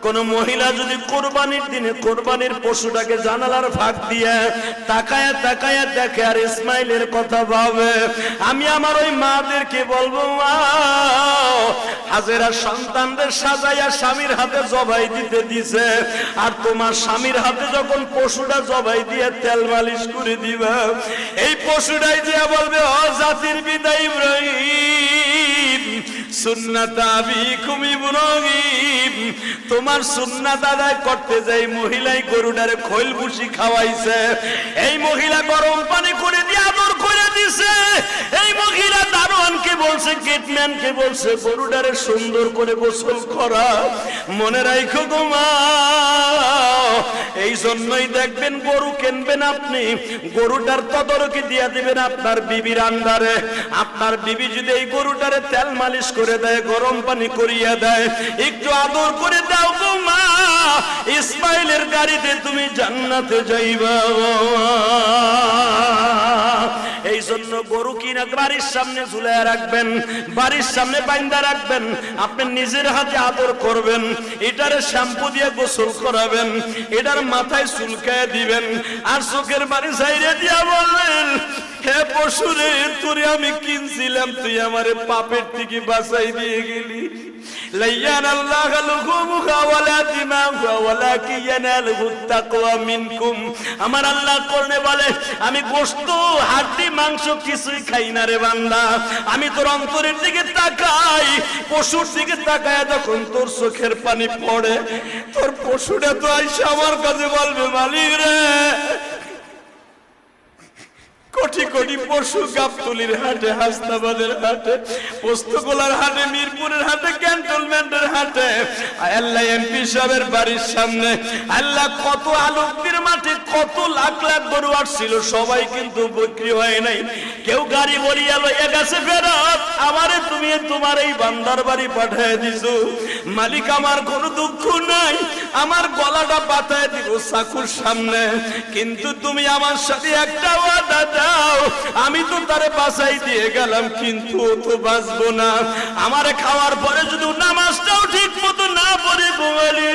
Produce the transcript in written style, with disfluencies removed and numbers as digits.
কোন মহিলা যদি কোরবানির দিনে কোরবানির পশুটাকে জানালার ফাঁক দিয়ে তাকায়া তাকায়া দেখে আর ইসমাইলের কথা ভাবে, আমি আমার ওই মাদেরকে বলবো, মা হাজেরা সন্তানদের সাজাইয়া স্বামীর হাতে জবাই দিতে দিছে, আর তোমার স্বামীর হাতে যখন পশুটা জবাই দিয়ে তেল মালিশ করে দিবা, এই পশুটাই দিয়া বলবে, ও জাতির পিতা ইব্রাহিম, সুন্নাত আবিকুম ইব্রাহিম, তোমার সুন্নাত আদায় করতে যাই মহিলাই গরুটারে খৈল ভুসি খাওয়াইছে, এই মহিলা গরম পানি করে দিয়ে আদর করে দিছে, এই মহিলা দারোয়ানকে বলছে, গেটম্যানকে বলছে গরুটারে সুন্দর করে গোসল করা। মনে রাখো গো মা, এই জন্যই দেখবেন গরু কিনবেন আপনি, গরুটার তদারকি দিয়া দিবেন আপনার বিবির আন্ডারে। আপনার বিবি যদি এই গরুটারে তেল মালিশ করে দেয়, গরম পানি করিয়া দেয়, একটু আদর করে দাও গো মা, ইসমাইলের গাড়িতে তুমি জান্নাতে যাইবা। এই জন্য গরু কিনা বাড়ির সামনে ঝুলাইয়া রাখবেন, বাড়ির সামনে বাইন্দা রাখবেন, আপনি নিজের হাতে আদর করবেন, এটারে শ্যাম্পু দিয়ে গোসল করাবেন, এটার মাথায় চুলকায় দিবেন, আর চোখের বাড়ি সাইডে দিয়া বলবেন, হে পশুরে, তোরে আমি কিনছিলাম, তুই আমারে পাপের থেকে বাঁচাই দিয়ে গেলি। লাইয়ান আল্লাহ লুহুমুহা ওয়ালা দিমাহুহা ওয়ালাকিন ইয়ানালুহুত তাকওয়া মিনকুম। আমার আল্লাহ কোরআনে বলে, আমি গোশত হাড্ডি মাংস কিছুই খাই না রে বান্দা, আমি তোর অন্তরের দিকে তাকাই, পশুর দিকে তাকায় যখন তোর চোখের পানি পড়ে, তোর পশুটা তো আইসা আমার কাছে বলবে, মালিক রে, কোটি কোটি পশু গাবতলির হাটে, হাসনাবাদের হাটে, পোস্তগোলার হাটে, মিরপুরের হাটে, ক্যান্টনমেন্টের হাটে, আল্লাহ এমপি সাহেবের বাড়ির সামনে, আল্লাহ কত আলোকদের মাঠে কত লাখ লাখ গরু আসছিল, সবাই কিন্তু বিক্রি হয় নাই। কেউ গাড়ি বলিয়া লইয়া গেছে ফেরত, আমারে তুমি তোমার এই বান্দার বাড়ি পাঠিয়ে দিছো, মালিক আমার কোনো দুঃখ নাই, আমার গলাটা বাতায় দিব চাকুর সামনে, কিন্তু তুমি আমার সাথে একটা ওয়াদা দাও, আমি তো তারে বাঁচাই দিয়ে গেলাম, কিন্তু ও তো বাঁচবো না, আমারে খাওয়ার পরে যদি নামাজটাও ঠিক মতো না পড়ে, গোয়ালি